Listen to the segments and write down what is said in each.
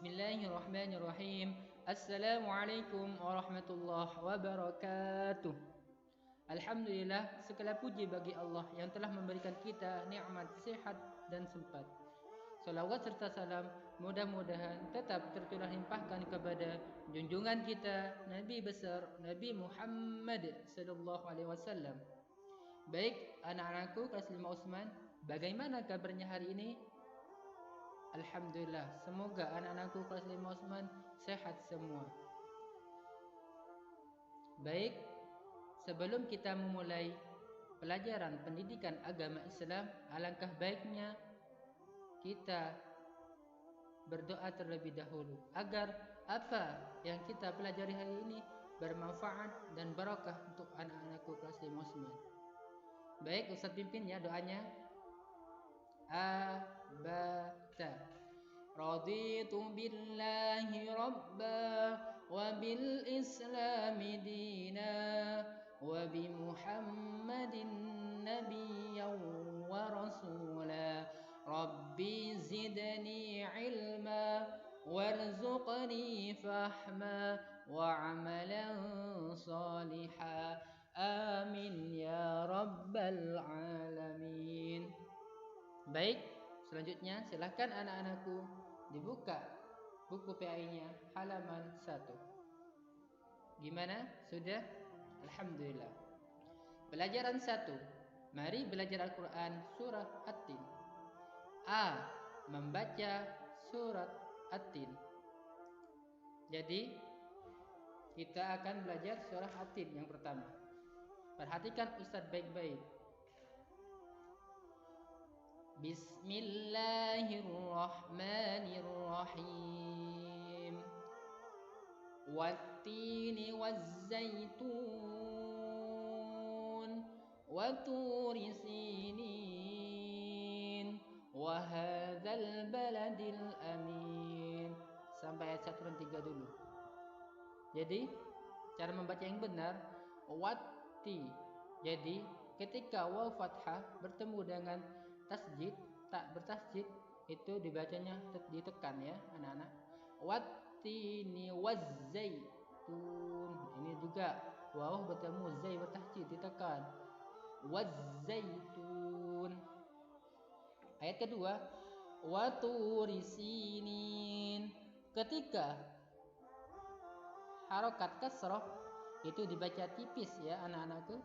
Bismillahirrahmanirrahim. Assalamualaikum warahmatullahi wabarakatuh. Alhamdulillah, segala puji bagi Allah yang telah memberikan kita nikmat sehat dan sempat. Salawat serta salam mudah-mudahan tetap tercurah limpahkan kepada junjungan kita Nabi besar Nabi Muhammad sallallahu alaihi wasallam. Baik anak-anakku kelas 5 Utsman, bagaimana kabarnya hari ini? Alhamdulillah, semoga anak-anakku kelas 5 Utsman sehat semua. Baik, sebelum kita memulai pelajaran pendidikan agama Islam, alangkah baiknya kita berdoa terlebih dahulu agar apa yang kita pelajari hari ini bermanfaat dan barakah untuk anak-anakku kelas 5 Utsman. Baik, Ustaz pimpin ya doanya. Abata raditu billahi rabba wa bil islami dina wa bi muhammadin nabiyyan wa rasula rabbi zidni ilma warzuqni fahma wa amalan saliha amin ya rabbal alamin. Baik, selanjutnya silakan anak-anakku dibuka buku PAI-nya halaman 1. Gimana? Sudah? Alhamdulillah. Pelajaran 1. Mari belajar Al-Quran surah At-Tin. A. Membaca surat At-Tin. Jadi kita akan belajar surah At-Tin yang pertama. Perhatikan Ustadz baik-baik. Bismillahirrahmanirrahim. Wattini wazzaitun wa turi sinin wa hadzal baladil amin. Sampai ayat 1 dan 3 dulu. Jadi cara membaca yang benar watti. Jadi ketika waw fathah bertemu dengan tasjid, tak bertasjid, itu dibacanya ditekan ya anak-anak. Wattini wazzaitun. Ini juga waw bertemu zai bertasjid ditekan. Wazzaitun. Ayat kedua, waturi sinin. Ketika harokat kasrah itu dibaca tipis ya anak-anakku.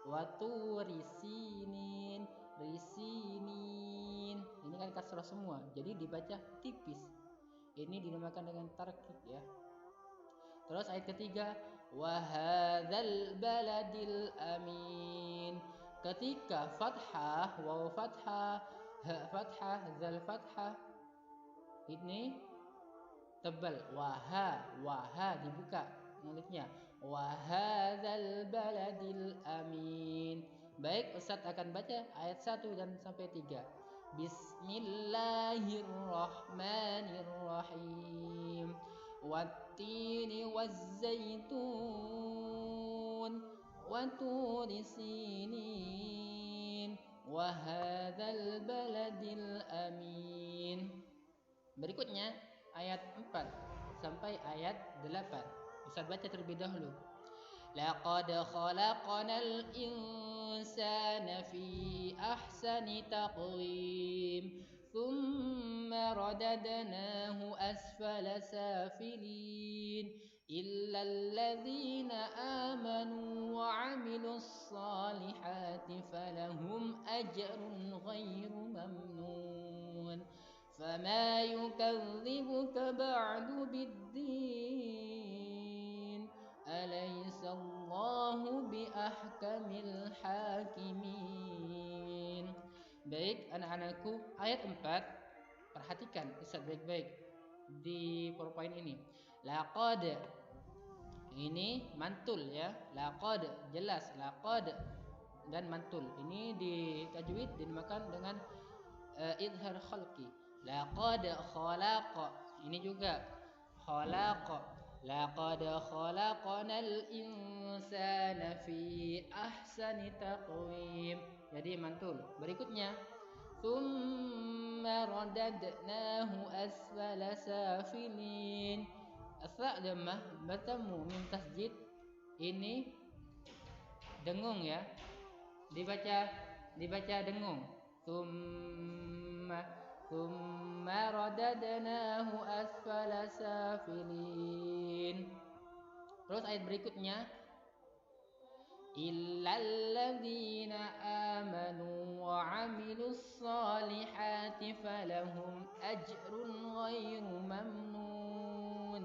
Waturi sinin, risinin. Ini kan kasrah semua, jadi dibaca tipis. Ini dinamakan dengan tarkib ya. Terus ayat ketiga, wahadzal baladil amin. Ketika fathah, waw fathah, ha fathah, zal fathah, ini tebal. Waha dibuka mulutnya. Wahadzal baladil amin. Baik, Ustaz akan baca ayat 1 dan sampai 3. Bismillahirrahmanirrahim. Wattini wazzaitun wa turi sinin wa hadzal baladil amin. Berikutnya ayat 4 sampai ayat 8. Ustaz baca terlebih dahulu. Laqad khalaqnal insana fi ahsani taqwim thumma radadnahu asfala safilin illa alladhina amanu wa 'amilus salihati falahum ajrun ghairu mamnun. فما يكذبك بعد بالدين أليس الله بأحكم الحاكمين. Baik anak-anakku, ayat 4 perhatikan Ustaz baik-baik di PowerPoint ini. Laqad ini mantul ya. Laqad jelas, laqad dan mantul. Ini di tajwid dinamakan dengan idhar khalqi. Laqad khalaqa. Ini juga khalaqa. Laqad khalaqnal insana fi ahsani taqwim. Jadi mantul. Berikutnya thumma radadnahu asfala safilin. Asa dhammah bertemu mim tasjid ini dengung ya, dibaca dengung. Thumma radadnahu asfala safilin. Terus ayat berikutnya, illal ladzina amanu wa 'amilus solihati falahum ajrun ghairu mamnun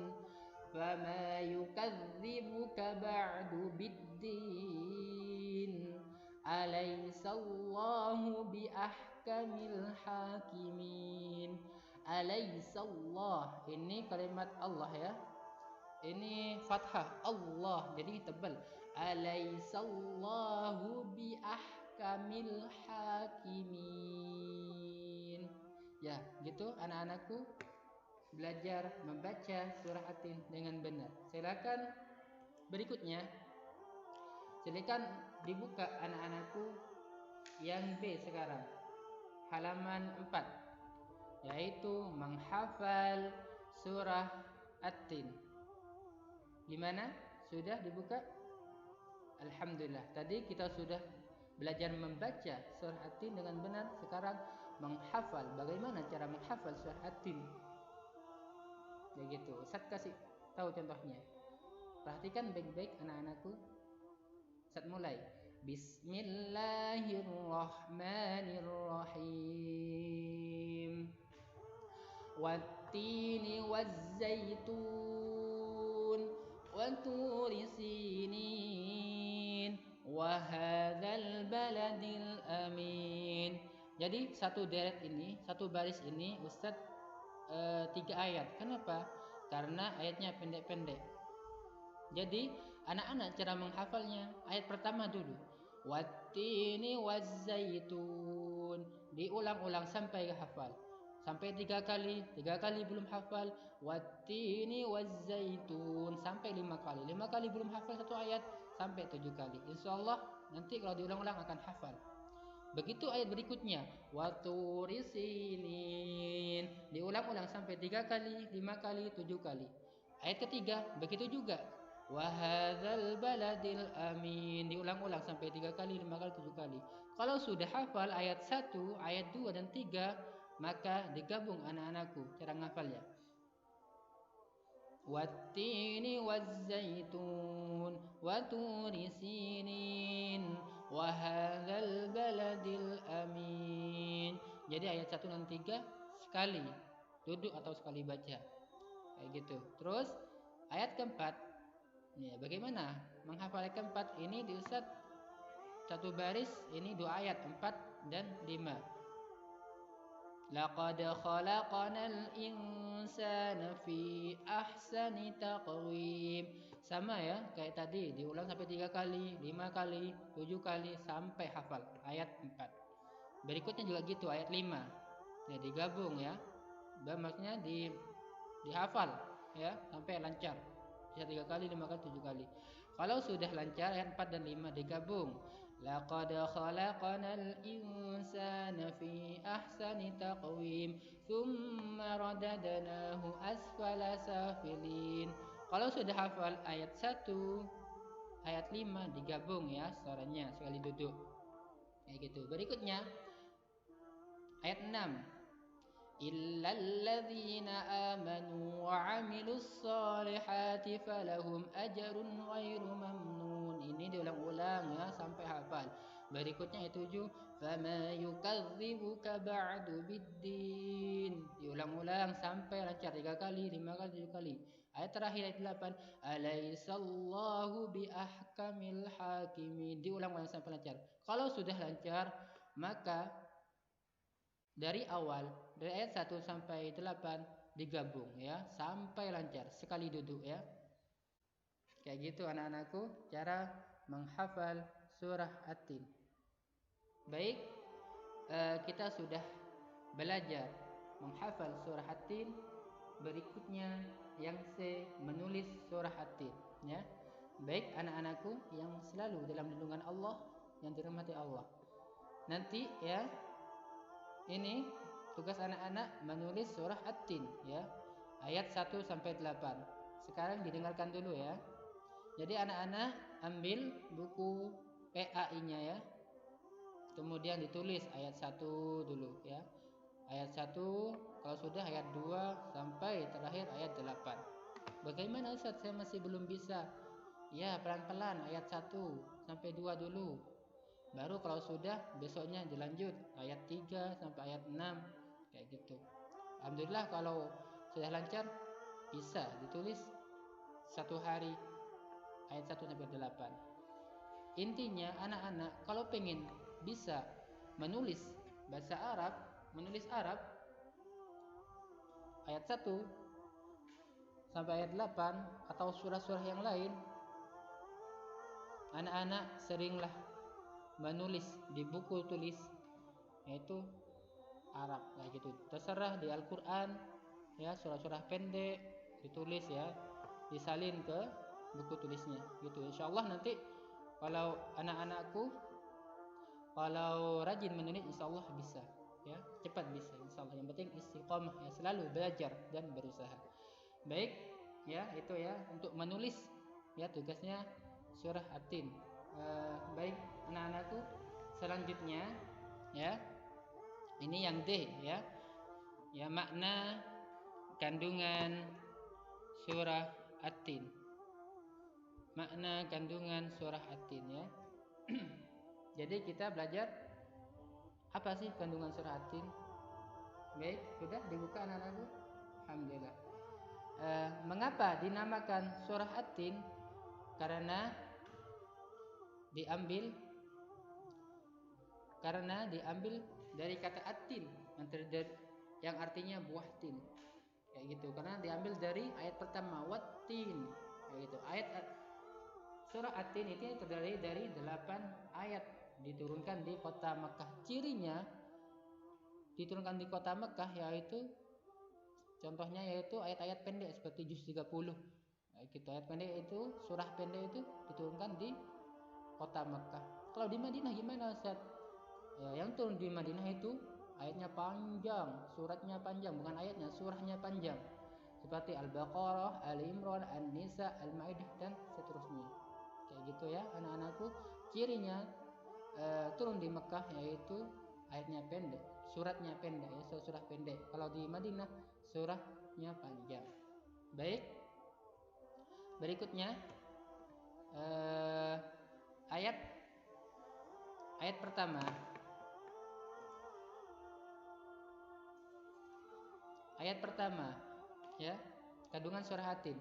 fama yukadzibuka ba'du biddin alaysallahu biahkamil hakimin. Alaysallah ini kalimat Allah ya, ini fathah Allah jadi tebal. Alaysallahu bi ahkamil hakimin. Ya, gitu anak-anakku belajar membaca surah At-Tin dengan benar. Silakan berikutnya. Silakan dibuka anak-anakku yang B sekarang. Halaman 4 yaitu menghafal surah At-Tin. Gimana? Sudah dibuka? Alhamdulillah. Tadi kita sudah belajar membaca surah At-Tin dengan benar. Sekarang menghafal. Bagaimana cara menghafal surah At-Tin? Begitu. Ustaz kasih tahu contohnya. Perhatikan baik-baik anak-anakku. Ustaz mulai. Bismillahirrahmanirrahim. Wat-tini waz-zaitun wa turi sinin wa hadzal baladil amin. Jadi satu deret ini, satu baris ini Ustaz 3 ayat. Kenapa? Karena ayatnya pendek-pendek. Jadi anak-anak cara menghafalnya ayat pertama dulu. Wat-tini waz-zaitun. Diulang-ulang sampai hafal. Sampai 3 kali belum hafal. Wat-tini waz-zaitun sampai 5 kali. 5 kali belum hafal satu ayat sampai 7 kali. Insyaallah nanti kalau diulang-ulang akan hafal. Begitu ayat berikutnya, wa turi sinin. Diulang-ulang sampai 3 kali, 5 kali, 7 kali. Ayat ketiga begitu juga. Wa hadzal baladil amin. Diulang-ulang sampai 3 kali, 5 kali, 7 kali. Kalau sudah hafal ayat 1, ayat 2 dan 3, maka digabung anak-anakku cara ngafalnya. Wat-tini waz-zaitun wa turi sinin wa hadzal baladil amin. Jadi ayat 1 dan 3 sekali duduk atau sekali baca. Kayak gitu. Terus ayat keempat. Ya, bagaimana menghafal ayat keempat? Ini di Ustaz satu baris, ini 2 ayat 4 dan 5. Laqad khalaqanal insana fi ahsani taqwim. Sama ya kayak tadi, diulang sampai 3 kali, 5 kali, 7 kali sampai hafal ayat 4. Berikutnya juga gitu ayat 5. Ya digabung ya. Maksudnya dihafal ya sampai lancar. Bisa 3 kali, 5 kali, 7 kali. Kalau sudah lancar ayat 4 dan 5 digabung. Laqad khalaqanal insana fi ahsani taqwim thumma radadnahu asfala safilin. Kalau sudah hafal ayat 1, ayat 5 digabung ya suaranya sekali duduk. Kayak gitu. Berikutnya ayat 6. Illal ladzina amanu wa 'amilus solihati falahum ajrun ghairu mamnun. Ini diulang-ulang ya sampai hafal. Berikutnya ayat 7. Fama yukadzibuka ba'du biddin. Diulang-ulang sampai lancar 3 kali, 5 kali, 7 kali. Ayat terakhir ayat 8. Alaysallahu biahkamil hakimin. Diulang-ulang sampai lancar. Kalau sudah lancar, maka dari awal, dari ayat 1 sampai 8 digabung ya, sampai lancar sekali duduk ya. Kayak gitu anak-anakku cara menghafal surah At-Tin. Baik, kita sudah belajar menghafal surah At-Tin. Berikutnya yang C, menulis surah At-Tin ya. Baik anak-anakku yang selalu dalam lindungan Allah, yang dirahmati Allah. Nanti ya Ini tugas anak-anak menulis surah At-Tin ya. Ayat 1 sampai 8. Sekarang didengarkan dulu ya. Jadi anak-anak ambil buku PAI-nya ya. Kemudian ditulis ayat 1 dulu ya. Ayat 1, kalau sudah ayat 2 sampai terakhir ayat 8. Bagaimana Ustaz, saya masih belum bisa. Ya, pelan-pelan ayat 1 sampai 2 dulu. Baru kalau sudah besoknya dilanjut ayat 3 sampai ayat 6 kayak gitu. Alhamdulillah kalau sudah lancar bisa ditulis satu hari ayat 1 sampai 8. Intinya anak-anak kalau pengen bisa menulis bahasa Arab, menulis Arab ayat 1 sampai ayat 8 atau surah-surah yang lain, anak-anak seringlah menulis di buku tulis yaitu Arab kayak gitu. Terserah di Al-Qur'an ya, surah-surah pendek ditulis ya, disalin ke buku tulisnya gitu. Insyaallah nanti kalau anak-anakku kalau rajin menulis insyaallah bisa ya, cepat bisa insyaallah. Yang penting istiqomah ya, selalu belajar dan berusaha. Baik ya, itu ya untuk menulis ya tugasnya surah At-Tin. Baik anak-anakku, selanjutnya ya, ini yang D ya. Ya, makna kandungan surah At-Tin. Makna kandungan surah At-Tin ya. Jadi kita belajar apa sih kandungan surah At-Tin? Baik, sudah dibuka anak-anakku? Alhamdulillah. Mengapa dinamakan surah At-Tin? Karena diambil dari kata At-Tin yang artinya buah tin kayak gitu. Karena diambil dari ayat pertama Wat-Tin kayak gitu. Surah At-Tin itu terdiri dari 8 ayat, diturunkan di kota Mekah. Cirinya diturunkan di kota Mekah yaitu contohnya yaitu ayat-ayat pendek seperti juz 30 gitu. Ayat pendek itu, surah pendek itu diturunkan di kota Mekah. Kalau di Madinah gimana Ustaz? Ya, yang turun di Madinah itu ayatnya panjang, suratnya panjang, bukan ayatnya, surahnya panjang. Seperti Al-Baqarah, Al-Imran, An-Nisa, Al-Maidah dan seterusnya. Kayak gitu ya anak-anakku. Cirinya turun di Mekah yaitu ayatnya pendek, suratnya pendek ya, surah pendek. Kalau di Madinah surahnya panjang. Baik. Berikutnya ayat pertama. Ayat pertama ya, kandungan surah At-Tin.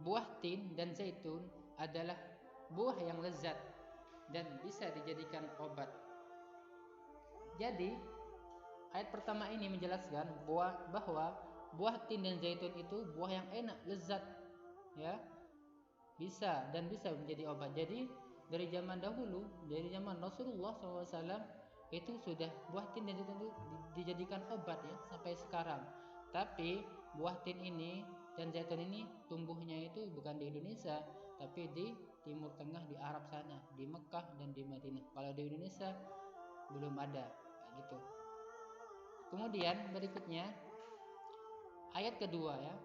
Buah tin dan zaitun adalah buah yang lezat dan bisa dijadikan obat. Jadi ayat pertama ini menjelaskan bahwa buah tin dan zaitun itu buah yang enak, lezat ya, bisa menjadi obat. Jadi dari zaman dahulu, dari zaman Rasulullah SAW itu sudah buah tin dan zaitun itu dijadikan obat ya sampai sekarang. Tapi buah tin ini dan zaitun ini tumbuhnya itu bukan di Indonesia, tapi di Timur Tengah, di Arab sana, di Mekah dan di Madinah. Kalau di Indonesia belum ada gitu. Kemudian berikutnya ayat kedua ya.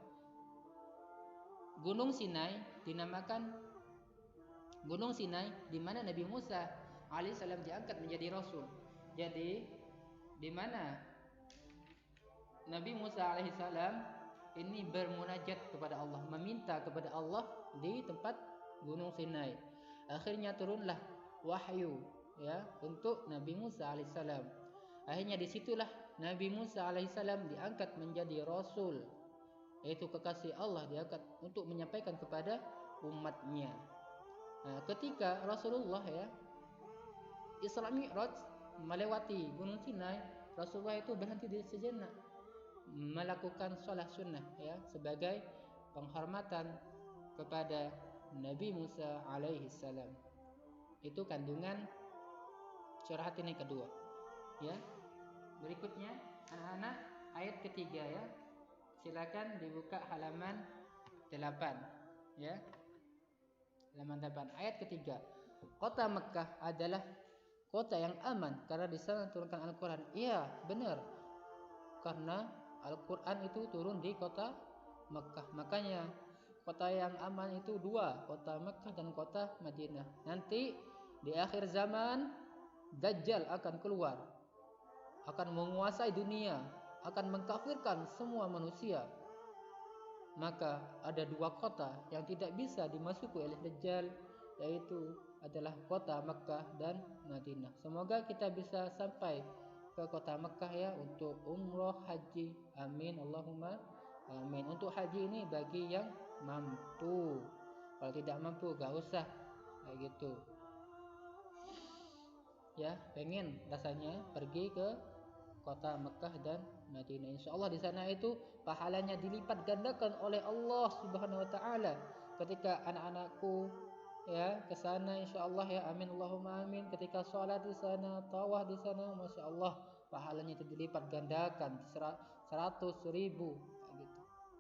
Gunung Sinai dinamakan Gunung Sinai di mana Nabi Musa alaihissalam diangkat menjadi rasul. Jadi di mana Nabi Musa alaihissalam ini bermunajat kepada Allah, meminta kepada Allah di tempat Gunung Sinai. Akhirnya turunlah wahyu ya untuk Nabi Musa alaihissalam. Akhirnya disitulah Nabi Musa alaihissalam diangkat menjadi rasul, yaitu kekasih Allah, diangkat untuk menyampaikan kepada umatnya. Nah, ketika Rasulullah ya Isra Mi'raj melewati Gunung Sinai, Rasulullah itu berhenti di sejenak melakukan sholat sunnah ya sebagai penghormatan kepada Nabi Musa alaihi salam. Itu kandungan surah At-Tin yang kedua ya. Berikutnya anak-anak ayat ketiga ya. Silakan dibuka halaman 8 ya. Halaman 8 ayat ketiga. Kota Mekah adalah kota yang aman karena di sana turunkan Al-Quran. Iya, benar. Karena Al-Quran itu turun di kota Mekah. Makanya kota yang aman itu dua, kota Mekah dan kota Madinah. Nanti di akhir zaman Dajjal akan keluar, akan menguasai dunia, akan mengkafirkan semua manusia. Maka ada dua kota yang tidak bisa dimasuki oleh Dajjal, yaitu adalah kota Mekah dan Madinah. Semoga kita bisa sampai ke kota Mekah ya untuk umroh haji. Amin Allahumma amin. Untuk haji ini bagi yang mampu. Kalau tidak mampu gak usah kayak gitu. Ya, pengen rasanya pergi ke kota Mekah dan Madinah. Insya Allah di sana itu pahalanya dilipat gandakan oleh Allah Subhanahu Wa Taala. Ketika anak-anakku ya ke sana, insya Allah ya, amin Allahumma amin. Ketika sholat di sana, tawaf di sana, masya Allah pahalanya itu dilipat gandakan 100.000 gitu.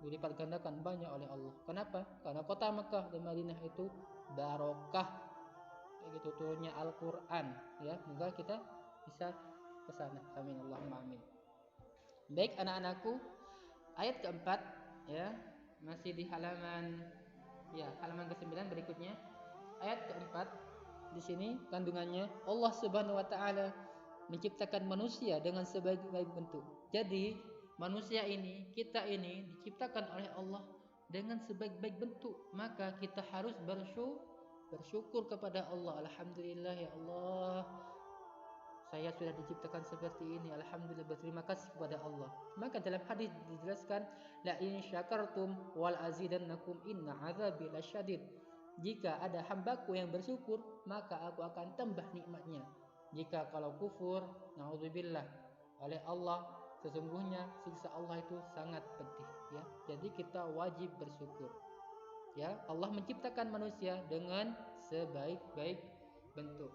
Dilipat gandakan banyak oleh Allah. Kenapa? Karena kota Mekah dan Madinah itu barokah. Gitu turunnya Al-Quran ya, semoga kita bisa ke sana. Amin Allahumma amin. Baik anak-anakku, ayat keempat ya, masih di halaman ke-9 berikutnya. Ayat keempat di sini kandungannya Allah Subhanahu wa taala menciptakan manusia dengan sebaik-baik bentuk. Jadi manusia ini, kita ini diciptakan oleh Allah dengan sebaik-baik bentuk, maka kita harus bersyukur kepada Allah. Alhamdulillah ya Allah, saya sudah diciptakan seperti ini. Alhamdulillah, berterima kasih kepada Allah. Maka dalam hadis dijelaskan, la in syakartum wal azidannakum inna azabi lasyadid. Jika ada hambaku yang bersyukur, maka aku akan tambah nikmatnya. Jika kalau kufur, naudzubillah, oleh Allah, sesungguhnya siksa Allah itu sangat pedih ya. Jadi kita wajib bersyukur. Ya, Allah menciptakan manusia dengan sebaik-baik bentuk.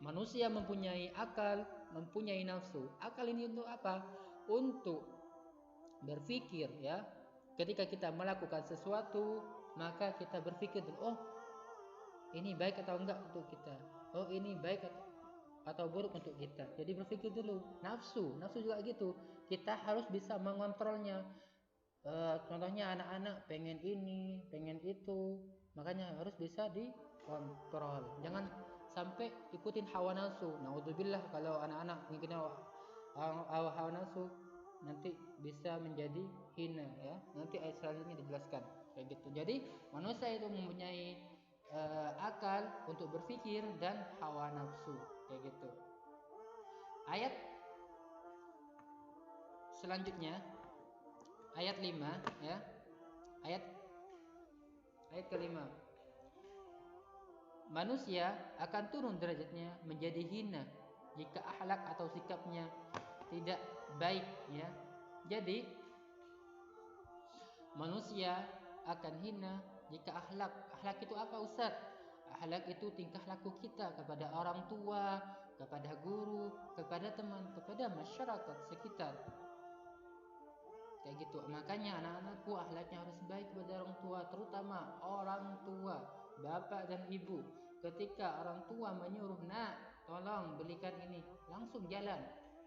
Manusia mempunyai akal, mempunyai nafsu. Akal ini untuk apa? Untuk berpikir ya. Ketika kita melakukan sesuatu, maka kita berpikir, oh ini baik atau enggak untuk kita. Oh ini baik atau buruk untuk kita. Jadi berpikir dulu. Nafsu juga gitu. Kita harus bisa mengontrolnya. Contohnya anak-anak pengen ini, pengen itu, makanya harus bisa dikontrol. Jangan sampai ikutin hawa nafsu. Naudzubillah, kalau anak-anak ngikutin hawa nafsu nanti bisa menjadi hina ya. Nanti ayat selanjutnya dijelaskan kayak gitu. Jadi manusia itu mempunyai akal untuk berpikir dan hawa nafsu kayak gitu. Ayat selanjutnya ayat 5 ya. Ayat ke-5. Manusia akan turun derajatnya menjadi hina jika akhlak atau sikapnya tidak baik ya. Jadi manusia akan hina jika akhlak itu apa Ustaz? Akhlak itu tingkah laku kita kepada orang tua, kepada guru, kepada teman, kepada masyarakat sekitar. Kayak gitu. Makanya anak-anakku akhlaknya harus baik kepada orang tua, terutama orang tua, bapak dan ibu. Ketika orang tua menyuruh, "Nak, tolong belikan ini," langsung jalan.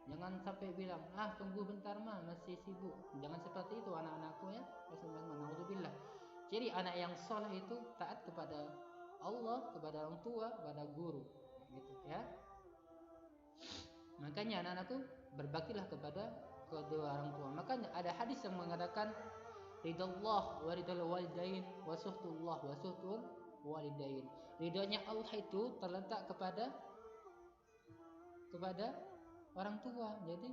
Jangan sampai bilang, "Tunggu bentar mah, masih sibuk." Jangan seperti itu anak-anakku ya. Naudzubillah. Jadi anak yang saleh itu taat kepada Allah, kepada orang tua, kepada guru, gitu ya. Makanya anak-anakku berbaktilah kepada kedua orang tua. Makanya ada hadis yang mengatakan ridallah wa ridal walidain wa suhtullah wa suhtul walidain. Ridhonya Allah itu terletak kepada orang tua. Jadi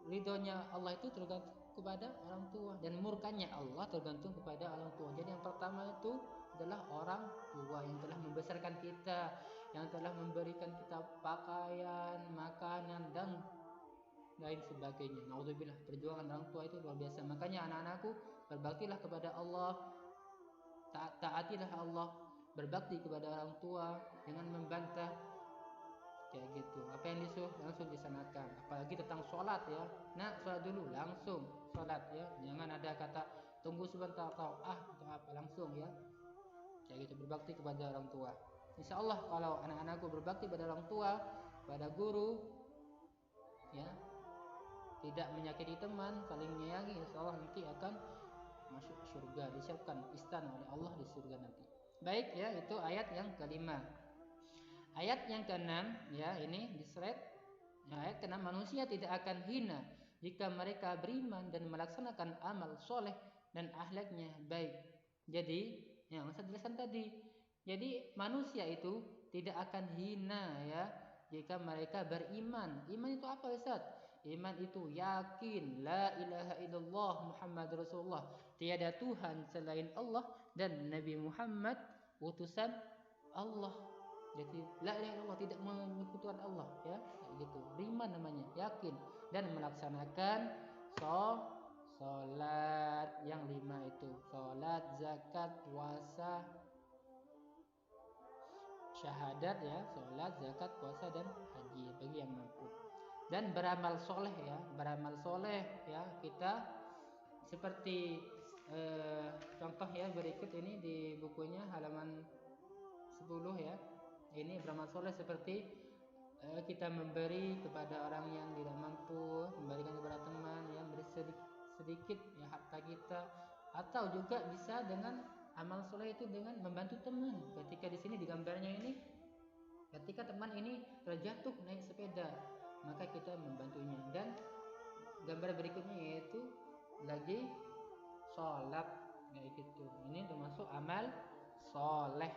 ridhonya Allah itu tergantung kepada orang tua, dan murkanya Allah tergantung kepada orang tua. Jadi yang pertama itu adalah orang tua yang telah membesarkan kita, yang telah memberikan kita pakaian, makanan dan lain sebagainya. Naudzubillah, perjuangan orang tua itu luar biasa. Makanya anak-anakku, berbaktilah kepada Allah, taatilah Allah, berbakti kepada orang tua, jangan membantah kayak gitu. Apa yang disuruh langsung disanakan. Apalagi tentang sholat ya. Nah, sholat dulu, langsung sholat ya. Jangan ada kata tunggu sebentar atau atau apa, langsung ya. Kayak gitu, berbakti kepada orang tua. Insya Allah kalau anak-anakku berbakti pada orang tua, pada guru, ya, tidak menyakiti teman, saling menyayangi, insyaallah nanti akan masuk surga, disiapkan istana oleh Allah di surga nanti. Baik ya, itu ayat yang kelima. Ayat yang keenam ya, ini di slide. Ayat keenam, manusia tidak akan hina jika mereka beriman dan melaksanakan amal soleh dan akhlaknya baik. Jadi yang saya jelaskan tadi, jadi manusia itu tidak akan hina ya jika mereka beriman. Iman itu apa, Ustaz? Iman itu yakin la ilaha illallah Muhammad Rasulullah, tiada Tuhan selain Allah dan Nabi Muhammad utusan Allah. Jadi la ilaha illallah, tidak menyekutukan Allah ya, kayak gitu. Beriman namanya, yakin, dan melaksanakan salat yang 5 itu. Salat, zakat, puasa, syahadat ya, salat, zakat, puasa dan haji bagi yang mampu. Dan beramal soleh ya, beramal soleh ya, kita seperti contoh ya berikut ini di bukunya halaman 10 ya. Ini beramal soleh seperti kita memberi kepada orang yang tidak mampu, memberikan kepada teman yang beri sedikit ya harta kita, atau juga bisa dengan amal soleh itu dengan membantu teman. Ketika di sini di gambarnya ini, ketika teman ini terjatuh naik sepeda, maka kita membantunya. Dan gambar berikutnya yaitu lagi sholat kayak gitu. Ini termasuk amal soleh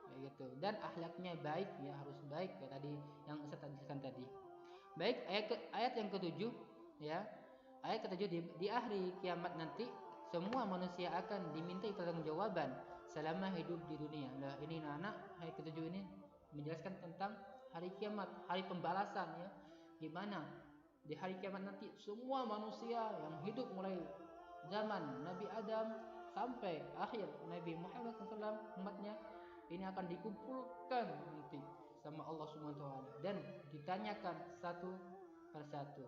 kayak gitu. Dan akhlaknya baik ya, harus baik ya, tadi yang saya jelaskan tadi. Baik, ayat yang ketujuh ya. Ayat ketujuh, di hari kiamat nanti semua manusia akan dimintai pertanggungjawaban selama hidup di dunia. Nah, ini anak ayat ketujuh ini menjelaskan tentang hari kiamat, hari pembalasan ya. Gimana di hari kiamat nanti semua manusia yang hidup mulai zaman Nabi Adam sampai akhir Nabi Muhammad SAW umatnya ini akan dikumpulkan nanti sama Allah Subhanahu wa taala dan ditanyakan satu persatu.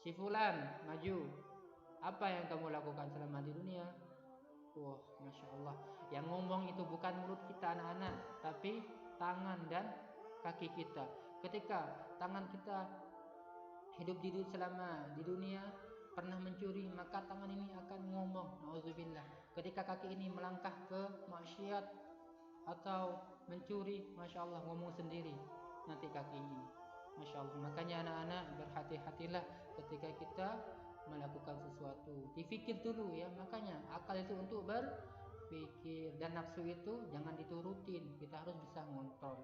Si fulan maju, apa yang kamu lakukan selama di dunia? Wah, masya Allah. Yang ngomong itu bukan mulut kita anak-anak, tapi tangan dan kaki kita. Ketika tangan kita hidup selama di dunia pernah mencuri, maka tangan ini akan ngomong nauzubillah. Ketika kaki ini melangkah ke maksiat atau mencuri, masya Allah ngomong sendiri nanti kaki ini, masya Allah. Makanya anak-anak berhati-hatilah ketika kita melakukan sesuatu, dipikir dulu ya. Makanya akal itu untuk berpikir, dan nafsu itu jangan diturutin. Kita harus bisa ngontrol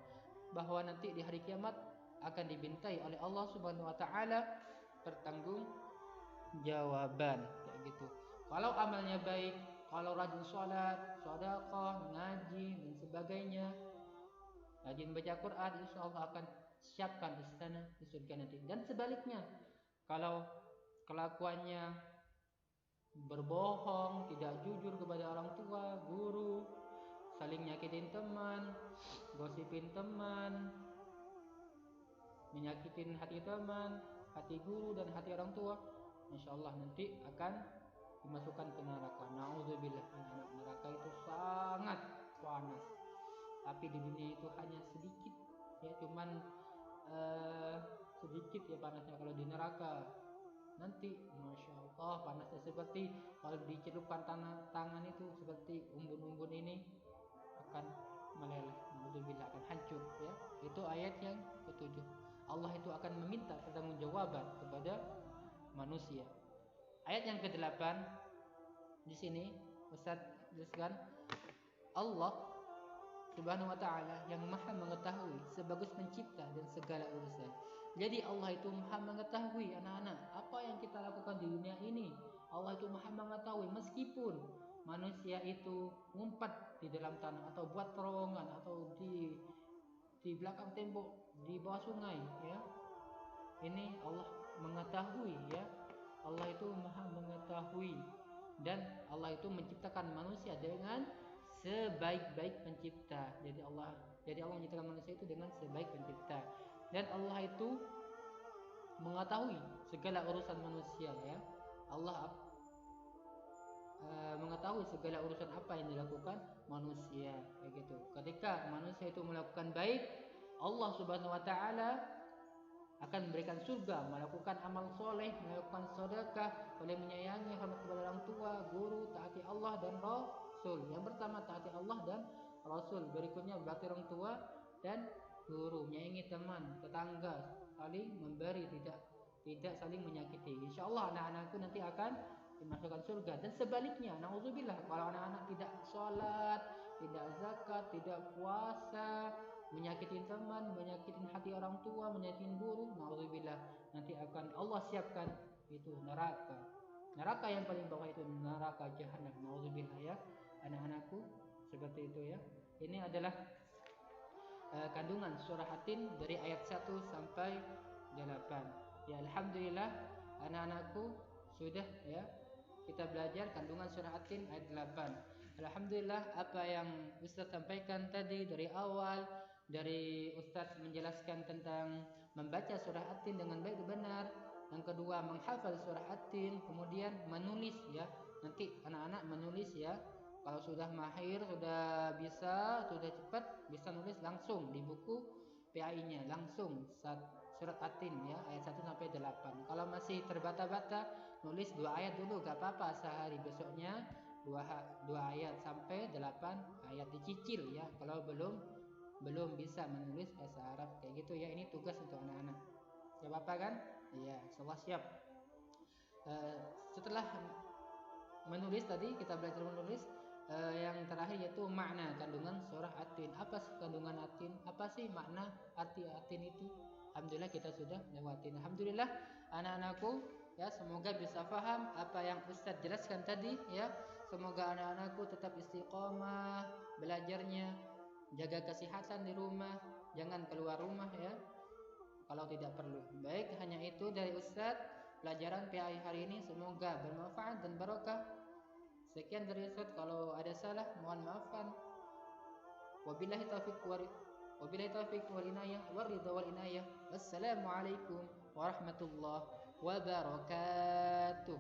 bahwa nanti di hari kiamat akan dibintai oleh Allah Subhanahu wa taala pertanggung jawaban kayak gitu. Kalau amalnya baik, kalau rajin sholat, sedekah, ngaji dan sebagainya, rajin baca Quran, insyaallah akan siapkan istana di surga nanti. Dan sebaliknya, kalau kelakuannya berbohong, tidak jujur kepada orang tua, guru, saling nyakitin teman, gosipin teman, menyakitin hati teman, hati guru dan hati orang tua, insyaallah nanti akan dimasukkan ke neraka. Nauzubillah, neraka itu sangat panas. Tapi di dunia itu hanya sedikit ya, cuman sedikit ya panasnya. Kalau di neraka nanti masya Allah panasnya seperti kalau dicelupkan tangan itu seperti umbun-umbun ini akan meleleh, nauzubillah, akan hancur ya. Itu ayat yang ketujuh. Allah itu akan meminta pertanggungjawaban kepada manusia. Ayat yang ke-8 di sini Ustaz jelaskan, Allah Subhanahu wa taala yang Maha mengetahui sebagus pencipta dan segala urusan. Jadi Allah itu Maha mengetahui anak-anak apa yang kita lakukan di dunia ini. Allah itu Maha mengetahui, meskipun manusia itu ngumpat di dalam tanah atau buat terowongan atau di belakang tembok, di bawah sungai ya. Ini Allah mengetahui ya. Allah itu Maha mengetahui, dan Allah itu menciptakan manusia dengan sebaik-baik pencipta. Jadi Allah menciptakan manusia itu dengan sebaik pencipta, dan Allah itu mengetahui segala urusan manusia ya. Allah mengetahui segala urusan apa yang dilakukan manusia kayak gitu. Ketika manusia itu melakukan baik, Allah Subhanahu wa taala akan memberikan surga, melakukan amal soleh, melakukan sedekah, saling menyayangi, hormat kepada orang tua, guru, taati Allah dan Rasul. Yang pertama taati Allah dan Rasul, berikutnya berarti orang tua dan guru, menyayangi teman, tetangga, saling memberi, tidak saling menyakiti. Insya Allah anak-anakku nanti akan dimasukkan surga. Dan sebaliknya, naudzubillah, kalau anak-anak tidak sholat, tidak zakat, tidak puasa, menyakitin teman, menyakitin hati orang tua, menyakitin guru, naudzubillah, nanti akan Allah siapkan itu neraka. Neraka yang paling bawah itu neraka jahanam, naudzubillah ya. Anak-anakku seperti itu ya. Ini adalah kandungan surah At-Tin dari ayat 1 sampai 8. Ya, alhamdulillah anak-anakku sudah ya kita belajar kandungan surah At-Tin ayat 8. Alhamdulillah apa yang Ustaz sampaikan tadi dari awal, dari Ustaz menjelaskan tentang membaca surah At-Tin dengan baik dan benar, yang kedua menghafal surah At-Tin, kemudian menulis ya. Nanti anak-anak menulis ya. Kalau sudah mahir, sudah bisa, sudah cepat, bisa nulis langsung di buku PAI-nya, langsung surat At-Tin ya, ayat 1 sampai 8. Kalau masih terbata-bata, nulis 2 ayat dulu, gak apa-apa, sehari, besoknya 2 ayat sampai 8 ayat, dicicil ya. Kalau belum bisa menulis bahasa Arab kayak gitu ya, ini tugas untuk anak-anak. Gak apa-apa kan? Iya, insyaallah siap. Setelah menulis tadi, kita belajar menulis. Yang terakhir yaitu makna kandungan surah At-Tin. Apa sih kandungan At-Tin? Apa sih makna arti At-Tin itu? Alhamdulillah kita sudah lewatin. Alhamdulillah anak-anakku ya, semoga bisa paham apa yang Ustaz jelaskan tadi ya. Semoga anak-anakku tetap istiqomah belajarnya, jaga kesehatan di rumah, jangan keluar rumah ya kalau tidak perlu. Baik, hanya itu dari Ustaz pelajaran PAI hari ini, semoga bermanfaat dan barokah. Sekian dari Ustaz, kalau ada salah mohon maafkan. Wabillahi taufiq wal inayah wal ridha wal inayah. Wassalamualaikum warahmatullahi wabarakatuh.